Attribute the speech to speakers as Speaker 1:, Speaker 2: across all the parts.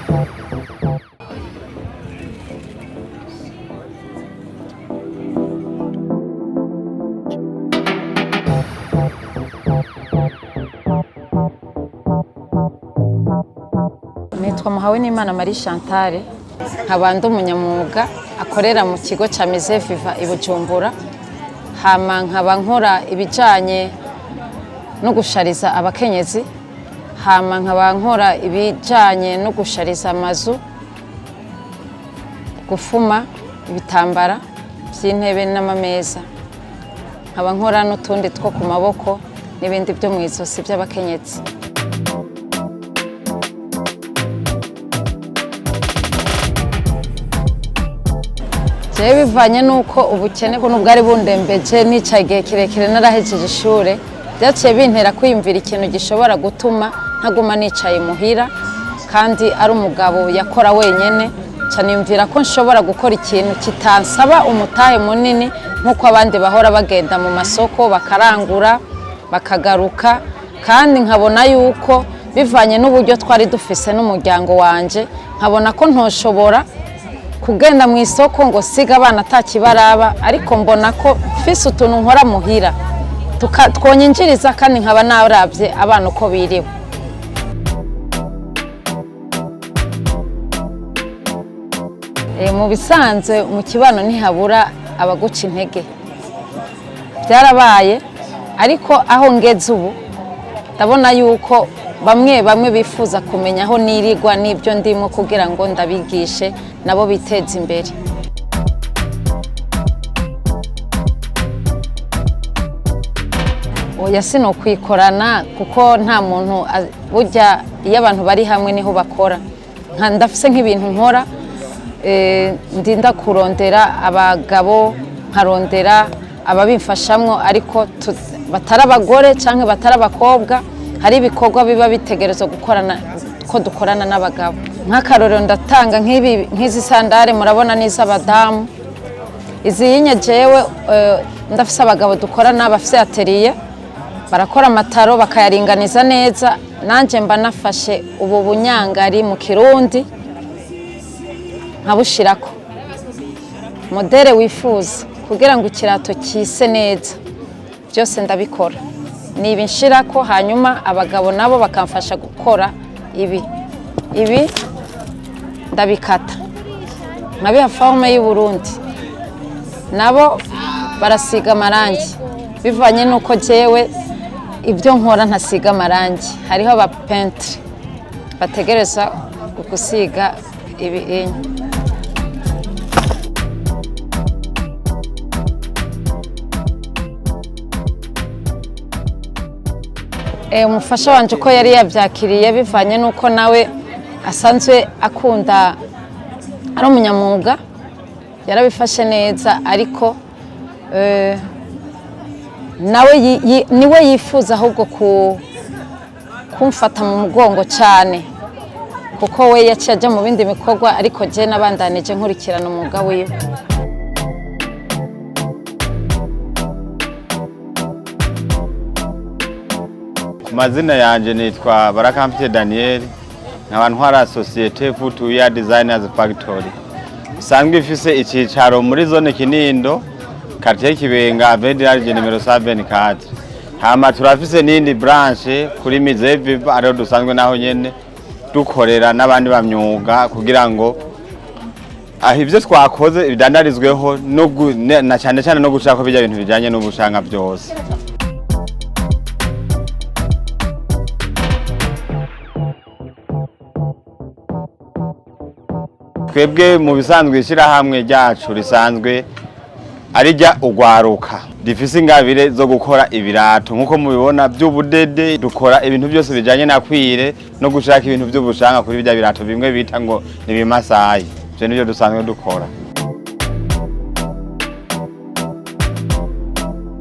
Speaker 1: Nitwa Muhawenimana Marie Chantal, nkaba ndi umunyamwuga akorera mu kigo ca Mise Viva i Bujumbura, hama nkaba nkora ibijanye no gushariza abakenyezi, hama nkaba nkora ibijanye no gushariza amazu, gufuma ibitambara vy'intebe n'amameza, nkaba nkora n'utundi two ku maboko n'ibindi byo mw'izosi by'abakenyezi. Jewe bivanye nuko ubukene ko nubwari bundembeje nicaye igihe kirekire narahejeje ishure, byaciye bintera kwiyumvira ikintu gishobora gutuma ntaguma nicaye muhira, kandi ari umugabo yakora wenyene, caniyumvira ko nshobora gukora ikintu kitansaba umutahe munini nkuko abandi bahora bagenda mu masoko bakarangura bakagaruka, kandi nkabona yuko bivanye n'uburyo twari dufise n'umuryango wanje, nkabona ko ntoshobora kugenda mu isoko ngo siga abana atakibaraba, ariko mbona ko mfise utuntu nkora muhira twonyinjiriza kandi nkaba naravye abana uko biriwe. Mu bisanzwe mu kibano ntihabura abaguca intege, byarabaye, ariko aho ngeze ubu ndabona yuko bamwe bifuza kumenya aho nirigwa n'ibyo ndimo kugira ngo ndabigishe nabo biteze imbere. Oya sino kwikorana kuko nta muntu burya iyo abantu bari hamwe niho bakora. Ndafise nk'ibintu nkora, ndinda kurondera abagabo, nkarondera ababimfashamwo ariko batari abagore canke batari abakobwa. Hari ibikorwa biba bitegerezwa gukorana ko dukorana n'abagabo. Nk'akarorero ndatanga nk'izi sandare murabona n'iz'abadamu, izi yinye jewe ndafise abagabo dukorana bafise atelier, barakora amataro bakayaringaniza neza, nanje mba nafashe ubu bunyangari mu Kirundi nkabushirako modere wifuza kugira ngo ikirato kise neza, byose ndabikora. Nibi nshirako, hanyuma abagabo nabo bakamfasha gukora ibi ndabikata nkabiha forme y'u Burundi, nabo barasiga amarangi bivanye nuko jewe ibyo nkora ntasiga amarangi. Hariho aba peintre bategereza gusiga ibi enye. Umufasha wanje ko yari yavyakiriye bivanye nuko nawe asanzwe akunda, ari umunyamwuga, yarabifashe neza, ariko nawe niwe yifuza ahubwo kumfata mu mugongo cyane, kuko we yaciye ajya mu bindi bikorwa, ariko je nabandanije nkurikirana umwuga wiwe.
Speaker 2: Mazina yanje nitwa Barakamfite Daniel, nkaba ntwara societe Footwear Designers Factory. Isanzwe ifise icicaro muri zone Kinindo, quartier Kibenga, avenue numero 74. Hama turafise n'indi branche kuri Mise Viva, ariho dusanzwe naho nyene dukorera n'abandi bamyuga kugira ngo ivyo twakoze bidandarizweho na cyane cyane no gushaka bijya ibintu bijanye n'ubushanga byose. Twebwe mu bisanzwe ishirahamwe ryacu risanzwe arijya ugwaruka, difise ingabire zo gukora ibirato nkuko mubibona by'ubudede. Dukora ibintu byose bijanye na kwire no gushaka ibintu by'ubushanga kuri bijya birato bimwe bita ngo nibimasayi. Je nivyo dusanzwe dukora.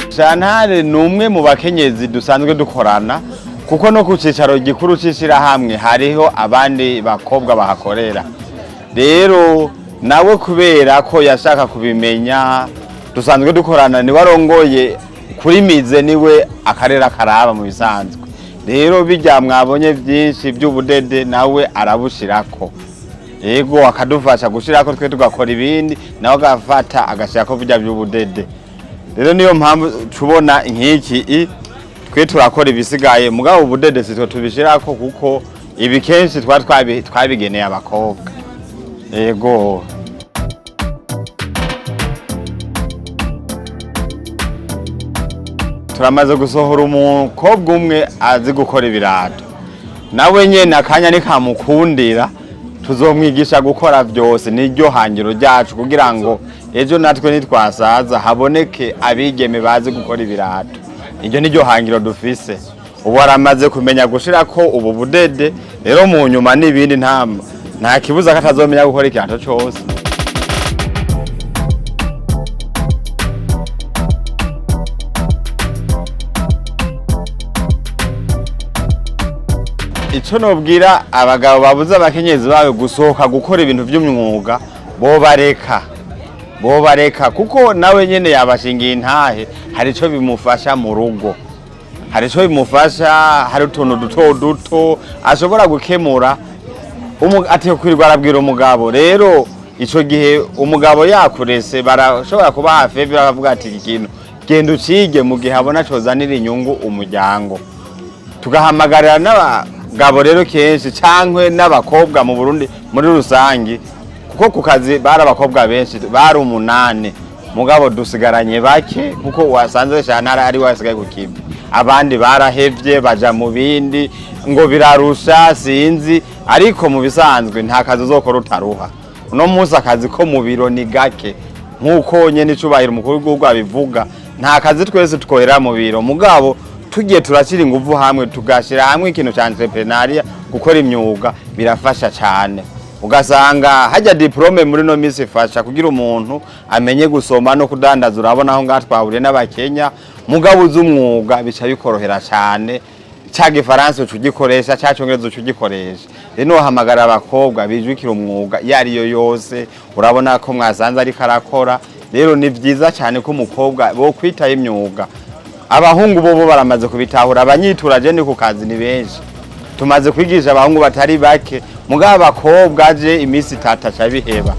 Speaker 2: Chantal ni umwe mu bakenyezi dusanzwe dukorana, kuko no kucicaro gikuru c'ishirahamwe hariho abandi bakobwa bahakorera. Rero nawe kubera ko yashaka kubimenya, dusanzwe dukorana, ni warongoye kuri Mise, niwe akarera karaba mu bisanzwe. Rero bijya mwabonye byinshi by'ubudede nawe arabushirako. yego akadufasha gushirako twe tugakora ibindi nawe agafata agashirako burya by'ubudede. Rero niyo mpamvu tubona nk'iki twe turakora ibisigaye mugabo ubudede sitwe tubishirako kuko ibi kenshi twabigeneye abakobwa. Yego turamaze gusohora umukobwa umwe azi gukora ibirato, nawe nyene akanya nikamukundira tuzomwigisha gukora byose. Niryo hangiro ryacu kugira ngo ejo natwe nitwasaza haboneke abigeme bazi gukora ibirato. Iryo niryo hangiro dufise. Ubu aramaze kumenya gushirako ubu budede, rero mu nyuma n'ibindi nta kibuza katazomenya gukora ikirato cyose. Ico nobwira abagabo babuze abakenyezi bawe gusohoka gukora ibintu by'umwuga bo bareka kuko nawe nyene yabashingiye intahe, hari ico bimufasha mu rugo, hari ico bimufasha, hari utuntu duto ashobora gukemura ati kwirirwa arabwira umugabo. Rero ico gihe umugabo yakurese barashobora kuba hafi bakavuga ati ikintu genda ucige mu gihe abona cozanira inyungu umuryango. Tugahamagarira n'abagabo rero kenshi cankwe n'abakobwa mu Burundi muri rusangi, kuko ku kazi bari abakobwa benshi bari 8 mugabo dusigaranye bake kuko wasanze Chantal ari wasigaye ku kibi, abandi barahevye baja mu bindi ngo birarusha sinzi. Ariko mu bisanzwe nta kazi uzokora utaruha. Uno munsi akazi ko mu biro ni gake nkuko nyene icubahiro umukuru w'igihugu abivuga, nta kazi twese twohera mu biro mugabo tugiye turashira ingufu hamwe tugashira hamwe ikintu ca entrepreneuria gukora imyuga birafasha cyane. Ugasanga hajya diplome muri no misi fasha kugira umuntu amenye gusoma no kudandaza. Urabona aho ngatwahuriye n'abakenya mugabo uz'umwuga bica bikorohera cyane, ca gifaransa ucugikoresha ca cyongereza ucugikoresha. Reno hamagara abakobwa bijukira umwuga yariyo yose, urabona ko mwasanze ari karakora. Rero ni vyiza cyane ko umukobwa bo kwitaye imyuga. Abahungu bo baramaze kubitahura, abanyitura je ni ku kazi ni benshi, tumaze kwigisha abahungu batari bake mugabo abakobwa je imisi 3 ca biheba.